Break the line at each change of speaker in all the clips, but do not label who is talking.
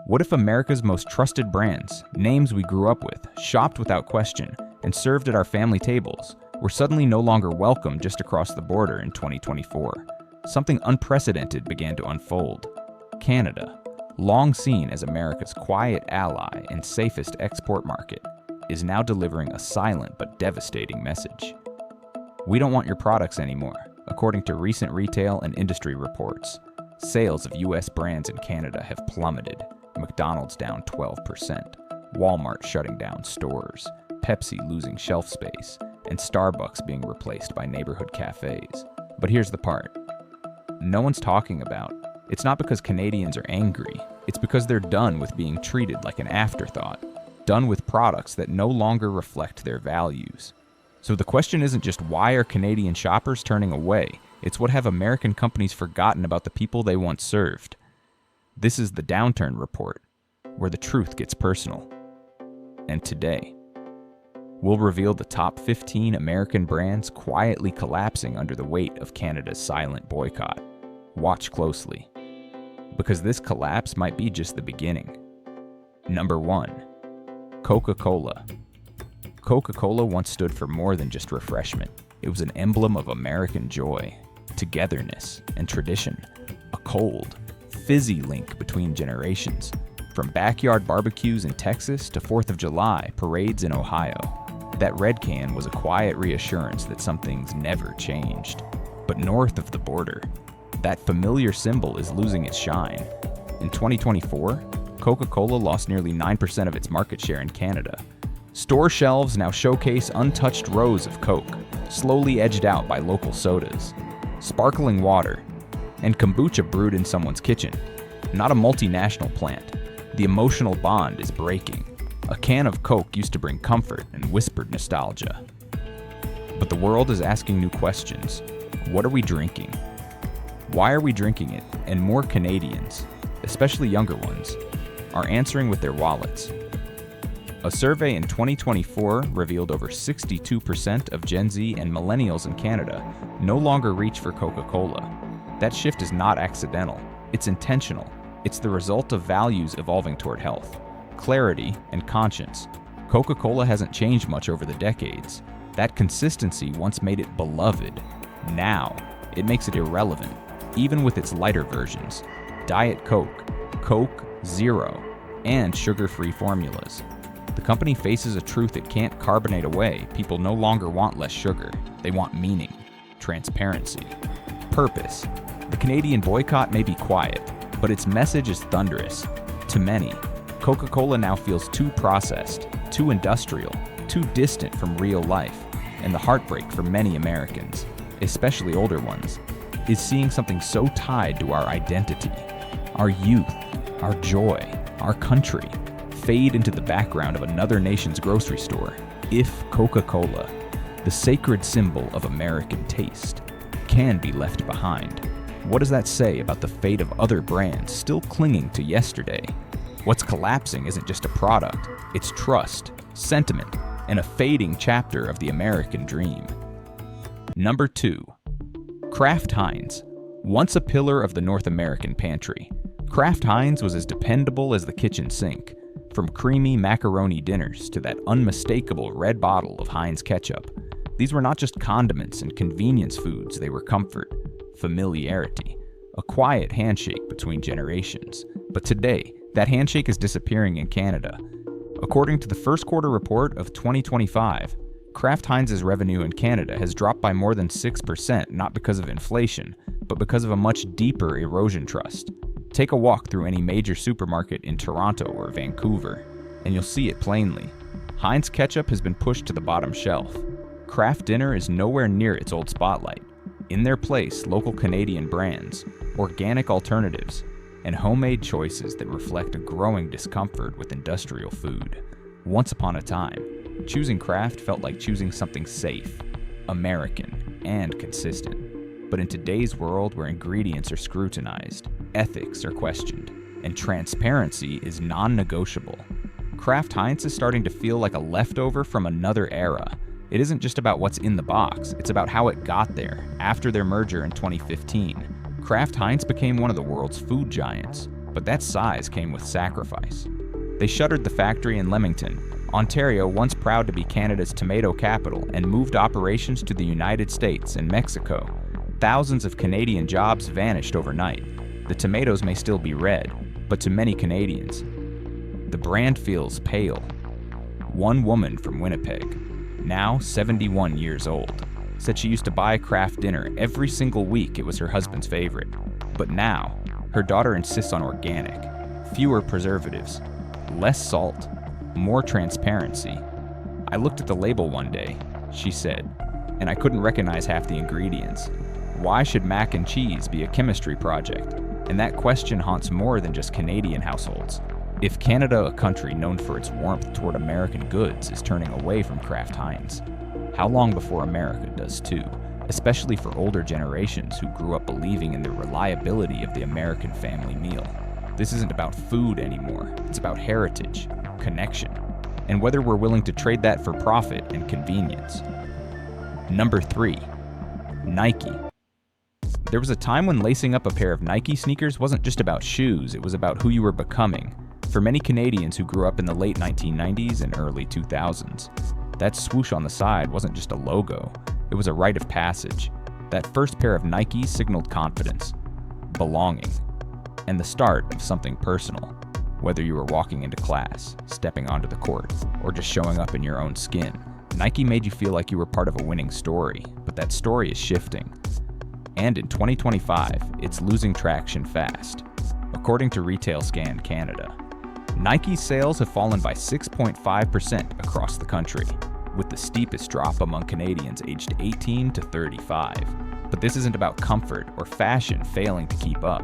What if America's most trusted brands, names we grew up with, shopped without question, and served at our family tables, were suddenly no longer welcome just across the border in 2024? Something unprecedented began to unfold. Canada, long seen as America's quiet ally and safest export market, is now delivering a silent but devastating message. We don't want your products anymore, according to recent retail and industry reports. Sales of U.S. brands in Canada have plummeted. McDonald's down 12%, Walmart shutting down stores, Pepsi losing shelf space, and Starbucks being replaced by neighborhood cafes. But here's the part no one's talking about. It's not because Canadians are angry, it's because they're done with being treated like an afterthought, done with products that no longer reflect their values. So the question isn't just why are Canadian shoppers turning away, it's what have American companies forgotten about the people they once served. This is the Downturn Report, where the truth gets personal. And today, we'll reveal the top 15 American brands quietly collapsing under the weight of Canada's silent boycott. Watch closely, because this collapse might be just the beginning. Number 1. CocaCola. CocaCola once stood for more than just refreshment. It was an emblem of American joy, togetherness, and tradition. A cold, fizzy link between generations. From backyard barbecues in Texas to 4th of July parades in Ohio. That red can was a quiet reassurance that some things never changed. But north of the border, that familiar symbol is losing its shine. In 2024, Coca-Cola lost nearly 9% of its market share in Canada. Store shelves now showcase untouched rows of Coke, slowly edged out by local sodas, sparkling water, and kombucha brewed in someone's kitchen. Not a multinational plant. The emotional bond is breaking. A can of Coke used to bring comfort and whispered nostalgia. But the world is asking new questions. What are we drinking? Why are we drinking it? And more Canadians, especially younger ones, are answering with their wallets. A survey in 2024 revealed over 62% of Gen Z and millennials in Canada no longer reach for Coca-Cola. That shift is not accidental. It's intentional. It's the result of values evolving toward health, clarity, and conscience. Coca-Cola hasn't changed much over the decades. That consistency once made it beloved. Now, it makes it irrelevant, even with its lighter versions. Diet Coke, Coke Zero, and sugar-free formulas. The company faces a truth it can't carbonate away. People no longer want less sugar. They want meaning, transparency, purpose. The Canadian boycott may be quiet, but its message is thunderous. To many, Coca-Cola now feels too processed, too industrial, too distant from real life. And the heartbreak for many Americans, especially older ones, is seeing something so tied to our identity, our youth, our joy, our country, fade into the background of another nation's grocery store. If Coca-Cola, the sacred symbol of American taste, can be left behind, what does that say about the fate of other brands still clinging to yesterday? What's collapsing isn't just a product, it's trust, sentiment, and a fading chapter of the American dream. Number 2. Kraft Heinz. Once a pillar of the North American pantry, Kraft Heinz was as dependable as the kitchen sink. From creamy macaroni dinners to that unmistakable red bottle of Heinz ketchup, these were not just condiments and convenience foods, they were comfort, familiarity, a quiet handshake between generations. But today, that handshake is disappearing in Canada. According to the first quarter report of 2025, Kraft Heinz's revenue in Canada has dropped by more than 6%, not because of inflation, but because of a much deeper erosion trust. Take a walk through any major supermarket in Toronto or Vancouver, and you'll see it plainly. Heinz ketchup has been pushed to the bottom shelf. Kraft Dinner is nowhere near its old spotlight. In their place, local Canadian brands, organic alternatives, and homemade choices that reflect a growing discomfort with industrial food. Once upon a time, choosing Kraft felt like choosing something safe, American, and consistent. But in today's world where ingredients are scrutinized, ethics are questioned, and transparency is non-negotiable, Kraft Heinz is starting to feel like a leftover from another era. It isn't just about what's in the box, it's about how it got there. After their merger in 2015, Kraft Heinz became one of the world's food giants, But that size came with sacrifice. They shuttered the factory in Leamington, Ontario, once proud to be Canada's tomato capital, and moved operations to the United States and Mexico. Thousands of Canadian jobs vanished overnight. The tomatoes may still be red, but to many Canadians, the brand feels pale. One woman from Winnipeg, now 71 years old, said she used to buy Kraft Dinner every single week. It was her husband's favorite. But now, her daughter insists on organic, fewer preservatives, less salt, more transparency. I looked at the label one day, she said, and I couldn't recognize half the ingredients. Why should mac and cheese be a chemistry project? And that question haunts more than just Canadian households. If Canada, a country known for its warmth toward American goods, is turning away from Kraft Heinz, how long before America does too? Especially for older generations who grew up believing in the reliability of the American family meal. This isn't about food anymore. It's about heritage, connection, and whether we're willing to trade that for profit and convenience. Number 3, Nike. There was a time when lacing up a pair of Nike sneakers wasn't just about shoes, it was about who you were becoming. For many Canadians who grew up in the late 1990s and early 2000s, that swoosh on the side wasn't just a logo, it was a rite of passage. That first pair of Nikes signaled confidence, belonging, and the start of something personal. Whether you were walking into class, stepping onto the court, or just showing up in your own skin, Nike made you feel like you were part of a winning story, but that story is shifting. And in 2025, it's losing traction fast. According to Retail Scan Canada, Nike's sales have fallen by 6.5% across the country, with the steepest drop among Canadians aged 18 to 35. But this isn't about comfort or fashion failing to keep up.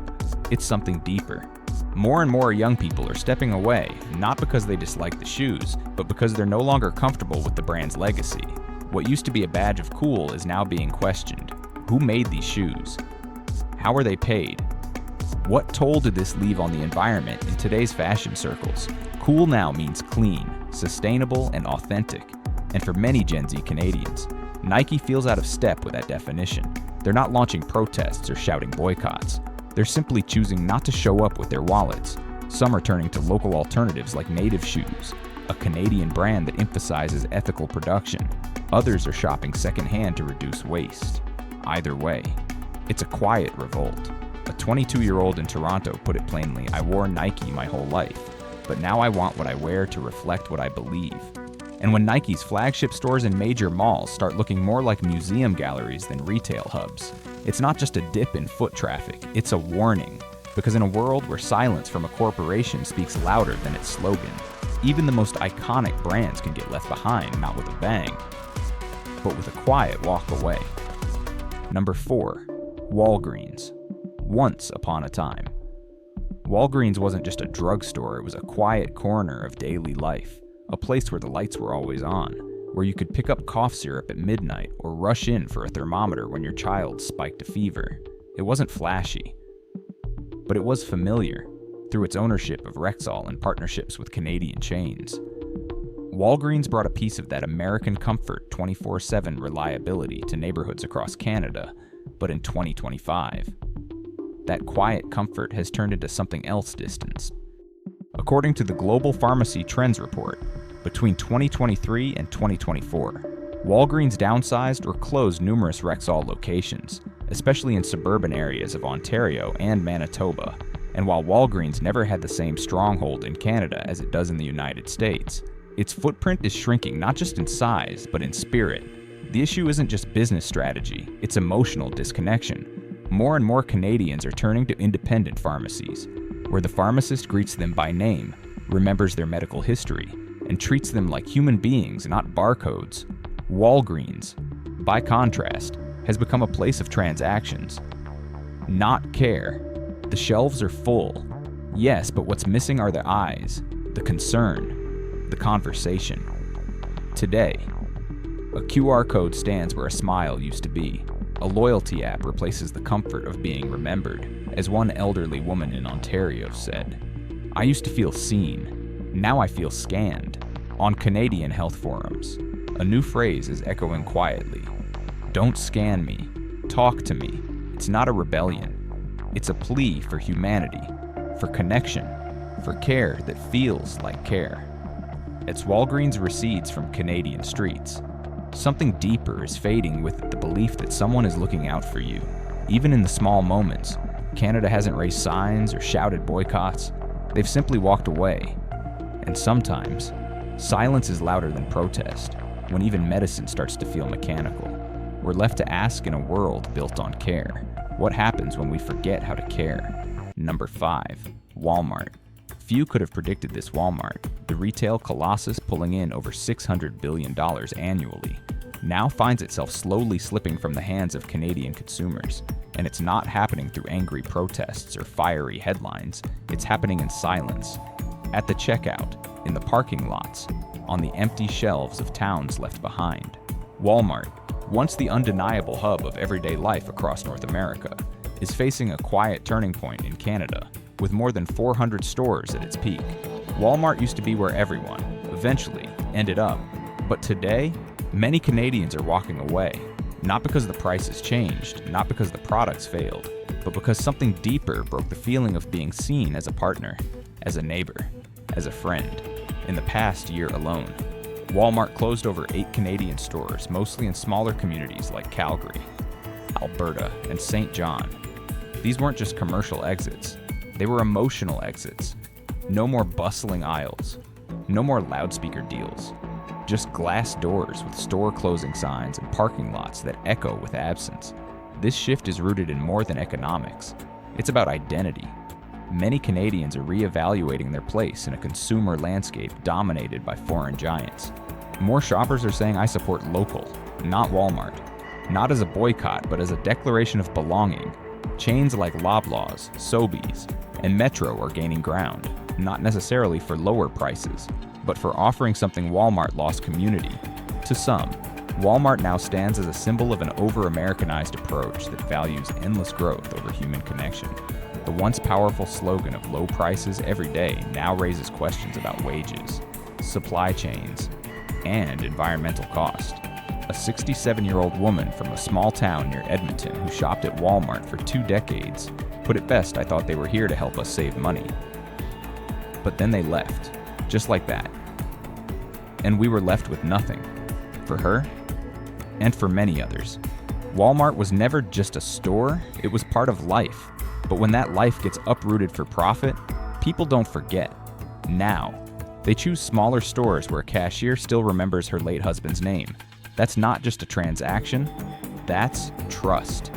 It's something deeper. More and more young people are stepping away, not because they dislike the shoes, but because they're no longer comfortable with the brand's legacy. What used to be a badge of cool is now being questioned. Who made these shoes? How are they paid? What toll did this leave on the environment in today's fashion circles? Cool now means clean, sustainable, and authentic. And for many Gen Z Canadians, Nike feels out of step with that definition. They're not launching protests or shouting boycotts. They're simply choosing not to show up with their wallets. Some are turning to local alternatives like Native Shoes, a Canadian brand that emphasizes ethical production. Others are shopping secondhand to reduce waste. Either way, it's a quiet revolt. A 22-year-old in Toronto put it plainly, "I wore Nike my whole life, but now I want what I wear to reflect what I believe." And when Nike's flagship stores in major malls start looking more like museum galleries than retail hubs, it's not just a dip in foot traffic, it's a warning. Because in a world where silence from a corporation speaks louder than its slogan, even the most iconic brands can get left behind, not with a bang, but with a quiet walk away. Number 4, Walgreens. Once upon a time. Walgreens wasn't just a drugstore, it was a quiet corner of daily life, a place where the lights were always on, where you could pick up cough syrup at midnight or rush in for a thermometer when your child spiked a fever. It wasn't flashy, but it was familiar through its ownership of Rexall and partnerships with Canadian chains. Walgreens brought a piece of that American comfort 24/7 reliability to neighborhoods across Canada, but in 2025, that quiet comfort has turned into something else distant. According to the Global Pharmacy Trends Report, between 2023 and 2024, Walgreens downsized or closed numerous Rexall locations, especially in suburban areas of Ontario and Manitoba. And while Walgreens never had the same stronghold in Canada as it does in the United States, its footprint is shrinking not just in size, but in spirit. The issue isn't just business strategy, it's emotional disconnection. More and more Canadians are turning to independent pharmacies, where the pharmacist greets them by name, remembers their medical history, and treats them like human beings, not barcodes. Walgreens, by contrast, has become a place of transactions, not care. The shelves are full, yes, but what's missing are the eyes, the concern, the conversation. Today, a QR code stands where a smile used to be. A loyalty app replaces the comfort of being remembered, as one elderly woman in Ontario said. "I used to feel seen. Now I feel scanned." On Canadian health forums, a new phrase is echoing quietly. "Don't scan me. Talk to me." It's not a rebellion. It's a plea for humanity, for connection, for care that feels like care. As Walgreens recedes from Canadian streets, something deeper is fading with it, the belief that someone is looking out for you. Even in the small moments, Canada hasn't raised signs or shouted boycotts. They've simply walked away. And sometimes, silence is louder than protest, when even medicine starts to feel mechanical. We're left to ask, in a world built on care, what happens when we forget how to care? Number 5. Walmart. Few could have predicted this Walmart, the retail colossus pulling in over $600 billion annually, now finds itself slowly slipping from the hands of Canadian consumers. And it's not happening through angry protests or fiery headlines. It's happening in silence. At the checkout, in the parking lots, on the empty shelves of towns left behind. Walmart, once the undeniable hub of everyday life across North America, is facing a quiet turning point in Canada, with more than 400 stores at its peak. Walmart used to be where everyone, eventually, ended up. But today, many Canadians are walking away. Not because the prices changed, not because the products failed, but because something deeper broke the feeling of being seen as a partner, as a neighbor, as a friend. In the past year alone, Walmart closed over 8 Canadian stores, mostly in smaller communities like Calgary, Alberta, and St. John. These weren't just commercial exits, they were emotional exits. No more bustling aisles, no more loudspeaker deals, just glass doors with store closing signs and parking lots that echo with absence. This shift is rooted in more than economics. It's about identity. Many Canadians are reevaluating their place in a consumer landscape dominated by foreign giants. More shoppers are saying, I support local, not Walmart. Not as a boycott, but as a declaration of belonging. Chains like Loblaws, Sobeys, and Metro are gaining ground, not necessarily for lower prices, but for offering something Walmart lost: community. To some, Walmart now stands as a symbol of an over-Americanized approach that values endless growth over human connection. The once powerful slogan of low prices every day now raises questions about wages, supply chains, and environmental cost. A 67-year-old woman from a small town near Edmonton who shopped at Walmart for 2 decades put it best, I thought they were here to help us save money. But then they left, just like that. And we were left with nothing. For her, and for many others. Walmart was never just a store, it was part of life. But when that life gets uprooted for profit, people don't forget. Now, they choose smaller stores where a cashier still remembers her late husband's name. That's not just a transaction, that's trust.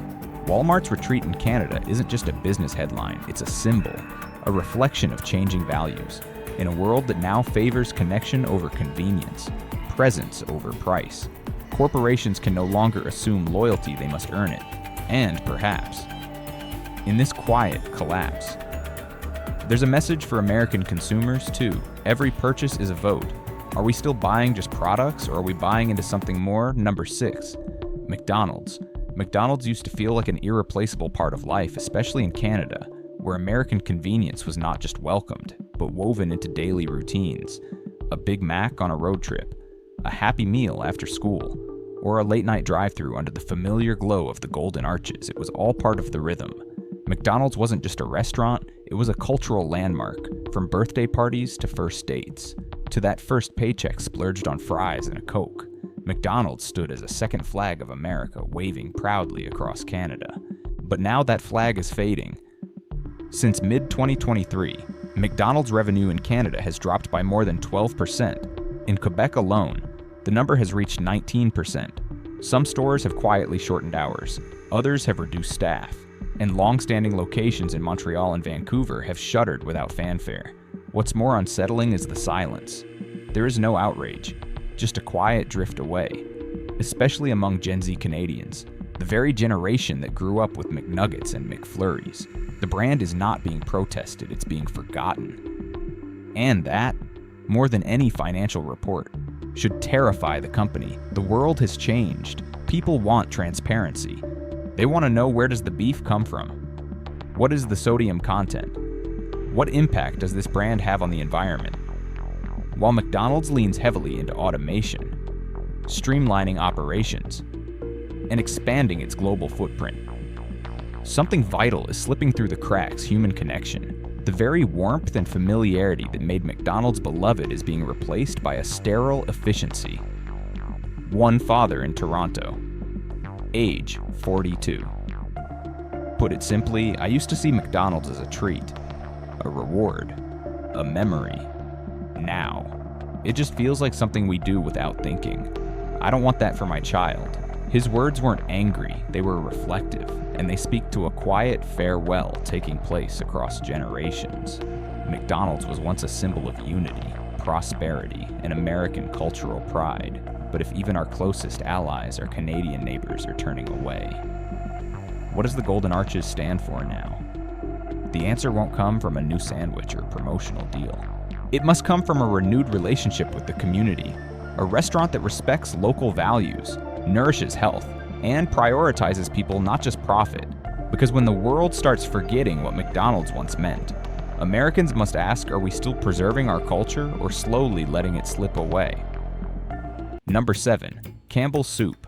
Walmart's retreat in Canada isn't just a business headline, it's a symbol, a reflection of changing values. In a world that now favors connection over convenience, presence over price, corporations can no longer assume loyalty, they must earn it. And perhaps, in this quiet collapse, there's a message for American consumers too. Every purchase is a vote. Are we still buying just products, or are we buying into something more? Number 6, McDonald's. McDonald's used to feel like an irreplaceable part of life, especially in Canada, where American convenience was not just welcomed, but woven into daily routines. A Big Mac on a road trip, a Happy Meal after school, or a late-night drive-thru under the familiar glow of the Golden Arches. It was all part of the rhythm. McDonald's wasn't just a restaurant, it was a cultural landmark, from birthday parties to first dates, to that first paycheck splurged on fries and a Coke. McDonald's stood as a second flag of America, waving proudly across Canada. But now that flag is fading. Since mid-2023, McDonald's revenue in Canada has dropped by more than 12%. In Quebec alone, the number has reached 19%. Some stores have quietly shortened hours, others have reduced staff, and long-standing locations in Montreal and Vancouver have shuttered without fanfare. What's more unsettling is the silence. There is no outrage, just a quiet drift away, especially among Gen Z Canadians, the very generation that grew up with McNuggets and McFlurries. The brand is not being protested, it's being forgotten. And that, more than any financial report, should terrify the company. The world has changed. People want transparency. They want to know, where does the beef come from? What is the sodium content? What impact does this brand have on the environment? While McDonald's leans heavily into automation, streamlining operations, and expanding its global footprint, something vital is slipping through the cracks: human connection. The very warmth and familiarity that made McDonald's beloved is being replaced by a sterile efficiency. One father in Toronto. Age 42. Put it simply, I used to see McDonald's as a treat, a reward, a memory. Now, it just feels like something we do without thinking. I don't want that for my child. His words weren't angry, they were reflective, and they speak to a quiet farewell taking place across generations. McDonald's was once a symbol of unity, prosperity, and American cultural pride, but if even our closest allies, our Canadian neighbors, are turning away. What does the Golden Arches stand for now? The answer won't come from a new sandwich or promotional deal. It must come from a renewed relationship with the community, a restaurant that respects local values, nourishes health, and prioritizes people, not just profit. Because when the world starts forgetting what McDonald's once meant, Americans must ask, are we still preserving our culture or slowly letting it slip away? Number 7. Campbell Soup.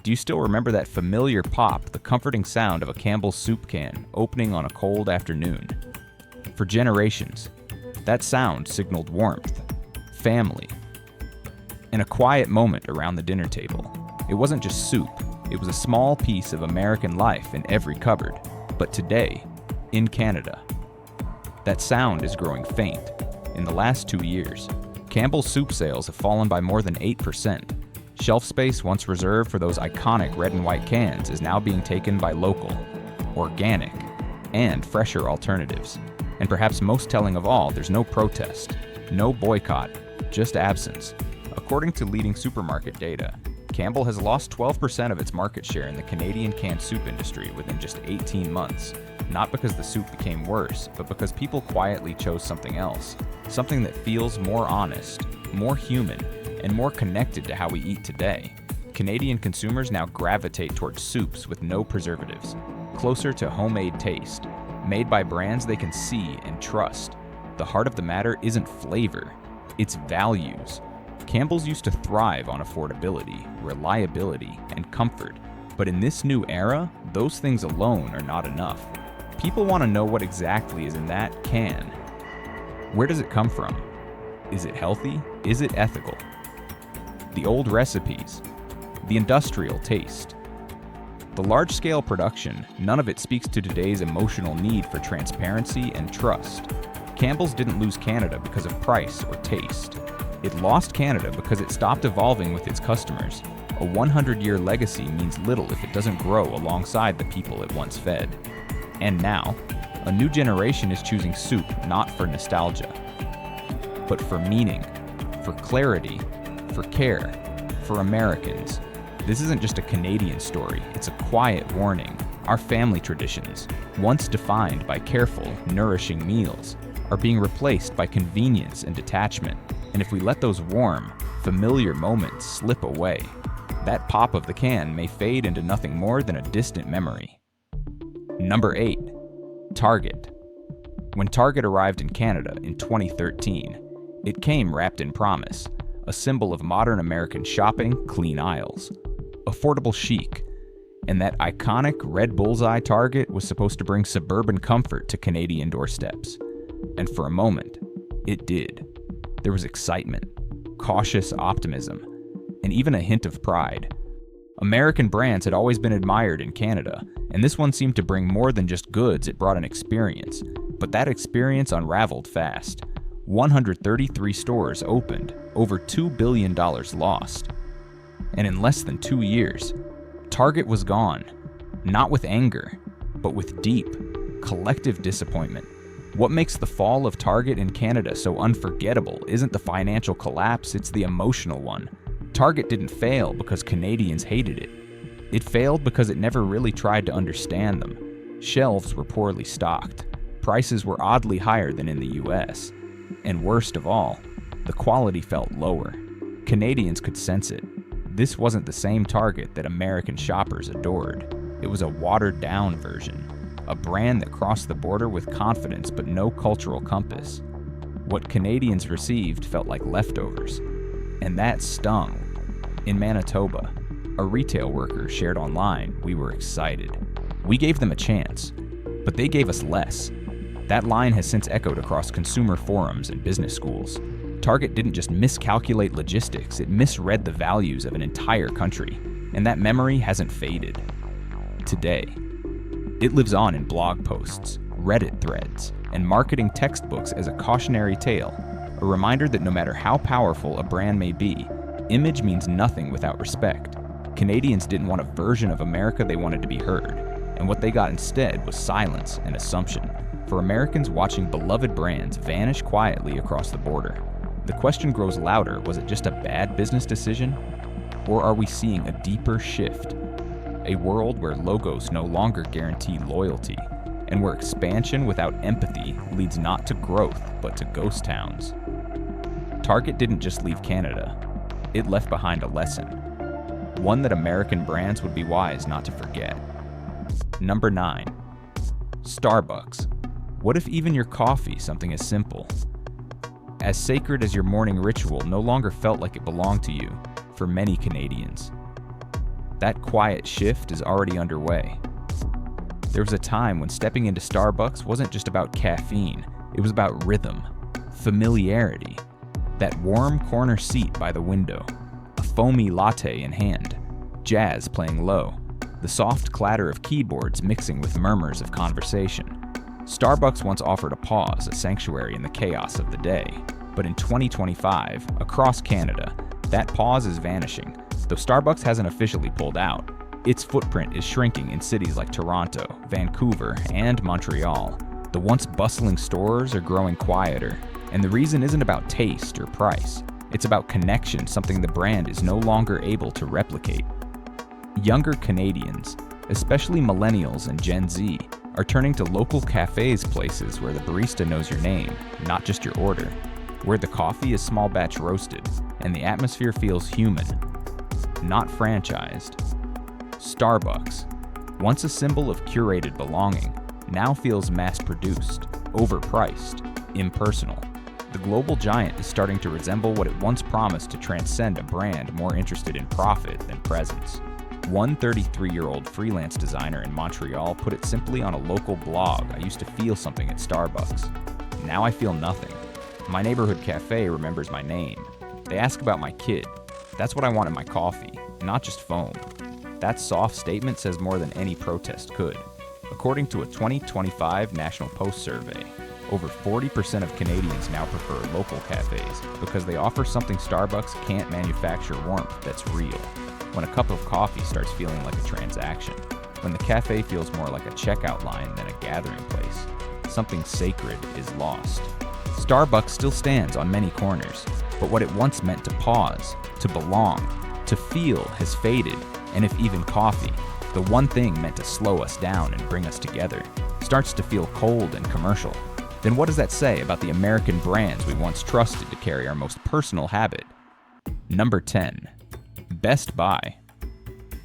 Do you still remember that familiar pop, the comforting sound of a Campbell Soup can opening on a cold afternoon? For generations, that sound signaled warmth, family, and a quiet moment around the dinner table. It wasn't just soup, it was a small piece of American life in every cupboard. But today, in Canada, that sound is growing faint. In the last 2 years, Campbell Soup sales have fallen by more than 8%. Shelf space once reserved for those iconic red and white cans is now being taken by local, organic, and fresher alternatives. And perhaps most telling of all, there's no protest, no boycott, just absence. According to leading supermarket data, Campbell has lost 12% of its market share in the Canadian canned soup industry within just 18 months. Not because the soup became worse, but because people quietly chose something else. Something that feels more honest, more human, and more connected to how we eat today. Canadian consumers now gravitate towards soups with no preservatives, closer to homemade taste, made by brands they can see and trust. The heart of the matter isn't flavor, it's values. Campbell's used to thrive on affordability, reliability, and comfort, but in this new era, those things alone are not enough. People want to know what exactly is in that can. Where does it come from? Is it healthy? Is it ethical? The old recipes, the industrial taste. The large-scale production, none of it speaks to today's emotional need for transparency and trust. Campbell's didn't lose Canada because of price or taste. It lost Canada because it stopped evolving with its customers. A 100-year legacy means little if it doesn't grow alongside the people it once fed. And now, a new generation is choosing soup not for nostalgia, but for meaning, for clarity, for care, for Americans. This isn't just a Canadian story, it's a quiet warning. Our family traditions, once defined by careful, nourishing meals, are being replaced by convenience and detachment. And if we let those warm, familiar moments slip away, that pop of the can may fade into nothing more than a distant memory. Number 8. Target. When Target arrived in Canada in 2013, it came wrapped in promise, a symbol of modern American shopping, clean aisles, affordable chic, and that iconic red bullseye Target was supposed to bring suburban comfort to Canadian doorsteps. And for a moment, it did. There was excitement, cautious optimism, and even a hint of pride. American brands had always been admired in Canada, and this one seemed to bring more than just goods, it brought an experience. But that experience unraveled fast. 133 stores opened, over $2 billion lost. And in less than 2 years, Target was gone. Not with anger, but with deep, collective disappointment. What makes the fall of Target in Canada so unforgettable isn't the financial collapse, it's the emotional one. Target didn't fail because Canadians hated it. It failed because it never really tried to understand them. Shelves were poorly stocked. Prices were oddly higher than in the U.S. And worst of all, the quality felt lower. Canadians could sense it. This wasn't the same Target that American shoppers adored. It was a watered-down version. A brand that crossed the border with confidence but no cultural compass. What Canadians received felt like leftovers. And that stung. In Manitoba, a retail worker shared online, "We were excited. We gave them a chance, but they gave us less. That line has since echoed across consumer forums and business schools. Target didn't just miscalculate logistics, it misread the values of an entire country, and that memory hasn't faded. Today, it lives on in blog posts, Reddit threads, and marketing textbooks as a cautionary tale, a reminder that no matter how powerful a brand may be, image means nothing without respect. Canadians didn't want a version of America they wanted to be heard, and what they got instead was silence and assumption. For Americans watching beloved brands vanish quietly across the border, the question grows louder: was it just a bad business decision? Or are we seeing a deeper shift? A world where logos no longer guarantee loyalty, and where expansion without empathy leads not to growth, but to ghost towns. Target didn't just leave Canada, it left behind a lesson. One that American brands would be wise not to forget. Number 9. Starbucks. What if even your coffee, something as simple, as sacred as your morning ritual, no longer felt like it belonged to you for many Canadians? That quiet shift is already underway. There was a time when stepping into Starbucks wasn't just about caffeine, it was about rhythm, familiarity. That warm corner seat by the window, a foamy latte in hand, jazz playing low, the soft clatter of keyboards mixing with murmurs of conversation. Starbucks once offered a pause, a sanctuary in the chaos of the day. But in 2025, across Canada, that pause is vanishing. Though Starbucks hasn't officially pulled out, its footprint is shrinking in cities like Toronto, Vancouver, and Montreal. The once bustling stores are growing quieter, and the reason isn't about taste or price. It's about connection, something the brand is no longer able to replicate. Younger Canadians, especially millennials and Gen Z, are turning to local cafes, places where the barista knows your name, not just your order, where the coffee is small batch roasted, and the atmosphere feels human, not franchised. Starbucks, once a symbol of curated belonging, now feels mass-produced, overpriced, impersonal. The global giant is starting to resemble what it once promised to transcend a brand more interested in profit than presence. One 33-year-old freelance designer in Montreal put it simply on a local blog: "I used to feel something at Starbucks. Now I feel nothing. My neighborhood cafe remembers my name. They ask about my kid. That's what I want in my coffee, not just foam." That soft statement says more than any protest could. According to a 2025 National Post survey, over 40% of Canadians now prefer local cafes because they offer something Starbucks can't manufacture: warmth that's real. When a cup of coffee starts feeling like a transaction, when the cafe feels more like a checkout line than a gathering place, something sacred is lost. Starbucks still stands on many corners, but what it once meant to pause, to belong, to feel has faded, and if even coffee, the one thing meant to slow us down and bring us together, starts to feel cold and commercial, then what does that say about the American brands we once trusted to carry our most personal habit? Number 10. Best Buy.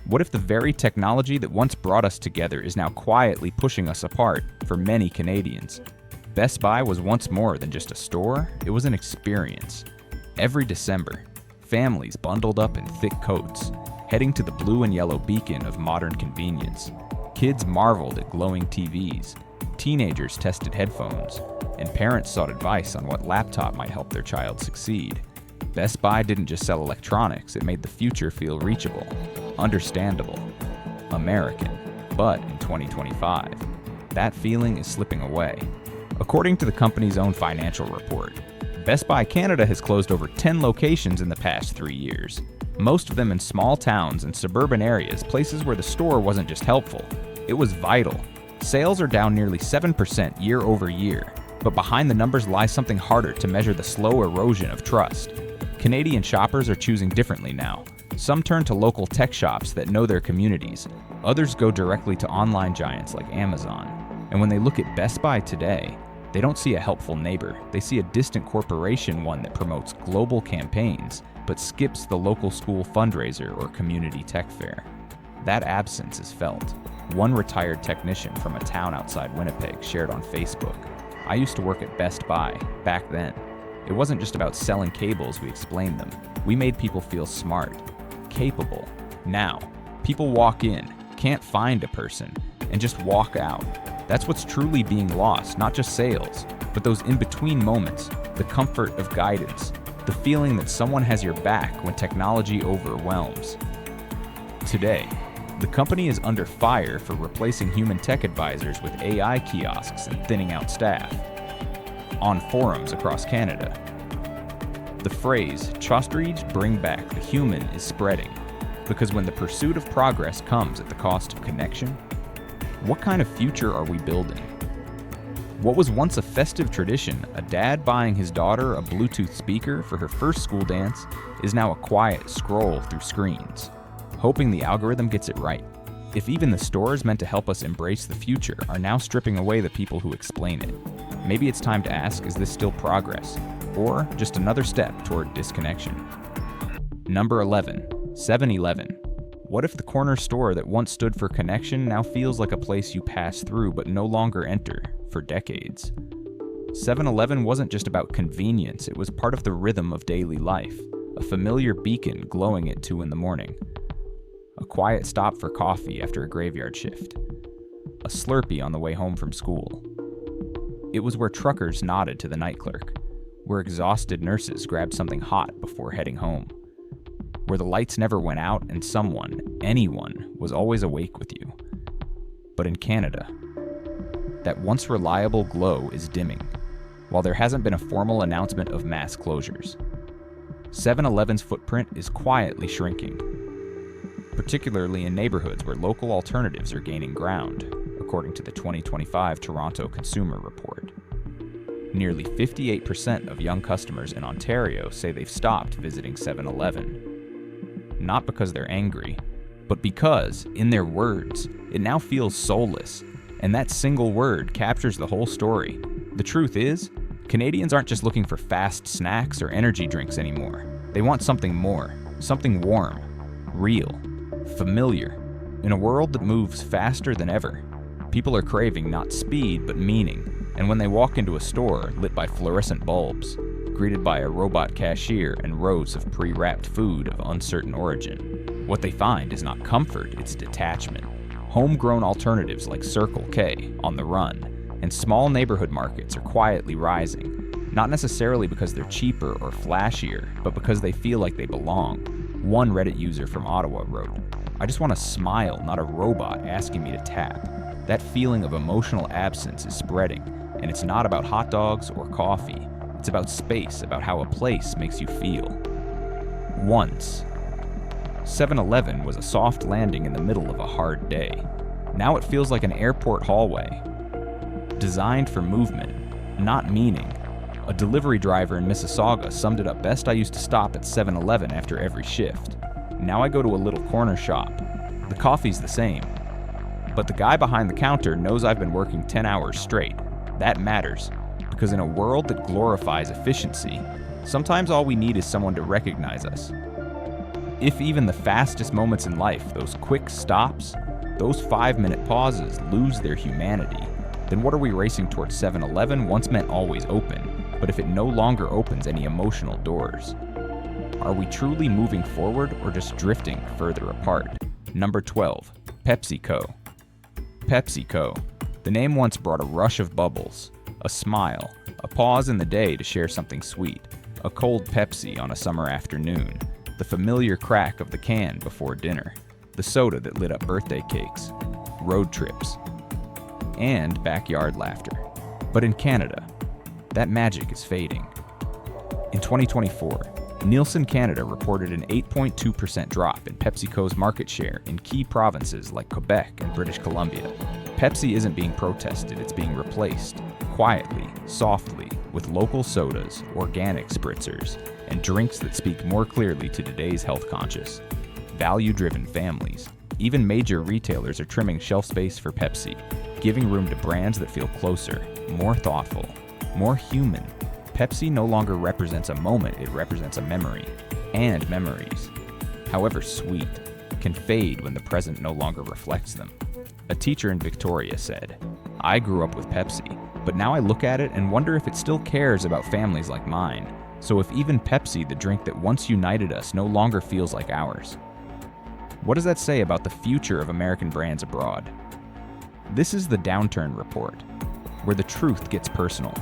What if the very technology that once brought us together is now quietly pushing us apart for many Canadians? Best Buy was once more than just a store, it was an experience. Every December, families bundled up in thick coats, heading to the blue and yellow beacon of modern convenience. Kids marveled at glowing TVs, teenagers tested headphones, and parents sought advice on what laptop might help their child succeed. Best Buy didn't just sell electronics, it made the future feel reachable, understandable, American. But in 2025, that feeling is slipping away. According to the company's own financial report, Best Buy Canada has closed over 10 locations in the past 3 years, most of them in small towns and suburban areas, places where the store wasn't just helpful, it was vital. Sales are down nearly 7% year over year, but behind the numbers lies something harder to measure: the slow erosion of trust. Canadian shoppers are choosing differently now. Some turn to local tech shops that know their communities. Others go directly to online giants like Amazon. And when they look at Best Buy today, they don't see a helpful neighbor. They see a distant corporation, one that promotes global campaigns, but skips the local school fundraiser or community tech fair. That absence is felt. One retired technician from a town outside Winnipeg shared on Facebook, "I used to work at Best Buy back then. It wasn't just about selling cables, we explained them. We made people feel smart, capable. Now, people walk in, can't find a person, and just walk out. That's what's truly being lost, not just sales, but those in-between moments, the comfort of guidance, the feeling that someone has your back when technology overwhelms. Today, the company is under fire for replacing human tech advisors with AI kiosks and thinning out staff. On forums across Canada, the phrase, "Chostrige, bring back the human," is spreading, because when the pursuit of progress comes at the cost of connection, what kind of future are we building? What was once a festive tradition, a dad buying his daughter a Bluetooth speaker for her first school dance, is now a quiet scroll through screens, hoping the algorithm gets it right. If even the stores meant to help us embrace the future are now stripping away the people who explain it, maybe it's time to ask, is this still progress, or just another step toward disconnection? Number 11, 7-Eleven. What if the corner store that once stood for connection now feels like a place you pass through but no longer enter for decades? 7-Eleven wasn't just about convenience, it was part of the rhythm of daily life, a familiar beacon glowing at 2 in the morning. A quiet stop for coffee after a graveyard shift. A Slurpee on the way home from school. It was where truckers nodded to the night clerk, where exhausted nurses grabbed something hot before heading home, where the lights never went out and someone, anyone, was always awake with you. But in Canada, that once reliable glow is dimming, while there hasn't been a formal announcement of mass closures. 7-Eleven's footprint is quietly shrinking, particularly in neighborhoods where local alternatives are gaining ground, according to the 2025 Toronto Consumer Report. Nearly 58% of young customers in Ontario say they've stopped visiting 7-Eleven. Not because they're angry, but because, in their words, it now feels soulless, and that single word captures the whole story. The truth is, Canadians aren't just looking for fast snacks or energy drinks anymore. They want something more, something warm, real, familiar. In a world that moves faster than ever, people are craving not speed but meaning, and when they walk into a store lit by fluorescent bulbs, greeted by a robot cashier and rows of pre-wrapped food of uncertain origin, what they find is not comfort, it's detachment. Homegrown alternatives like Circle K on the run, and small neighborhood markets are quietly rising, not necessarily because they're cheaper or flashier, but because they feel like they belong. One Reddit user from Ottawa wrote, "I just want a smile, not a robot asking me to tap." That feeling of emotional absence is spreading, and it's not about hot dogs or coffee. It's about space, about how a place makes you feel. Once, 7-Eleven was a soft landing in the middle of a hard day. Now it feels like an airport hallway, designed for movement, not meaning. A delivery driver in Mississauga summed it up best: "I used to stop at 7-Eleven after every shift. Now I go to a little corner shop. The coffee's the same, but the guy behind the counter knows I've been working 10 hours straight." That matters, because in a world that glorifies efficiency, sometimes all we need is someone to recognize us. If even the fastest moments in life, those quick stops, those 5-minute pauses, lose their humanity, then what are we racing towards? 7-Eleven once meant always open, but if it no longer opens any emotional doors? Are we truly moving forward or just drifting further apart? Number 12, PepsiCo. PepsiCo. The name once brought a rush of bubbles, a smile, a pause in the day to share something sweet, a cold Pepsi on a summer afternoon, the familiar crack of the can before dinner, the soda that lit up birthday cakes, road trips, and backyard laughter. But in Canada, that magic is fading. In 2024, Nielsen Canada reported an 8.2% drop in PepsiCo's market share in key provinces like Quebec and British Columbia. Pepsi isn't being protested, it's being replaced, quietly, softly, with local sodas, organic spritzers, and drinks that speak more clearly to today's health-conscious, value-driven families. Even major retailers are trimming shelf space for Pepsi, giving room to brands that feel closer, more thoughtful, more human. Pepsi no longer represents a moment, it represents a memory, and memories, however sweet, can fade when the present no longer reflects them. A teacher in Victoria said, "I grew up with Pepsi, but now I look at it and wonder if it still cares about families like mine. So if even Pepsi, the drink that once united us, no longer feels like ours." What does that say about the future of American brands abroad? This is the Downturn Report, where the truth gets personal.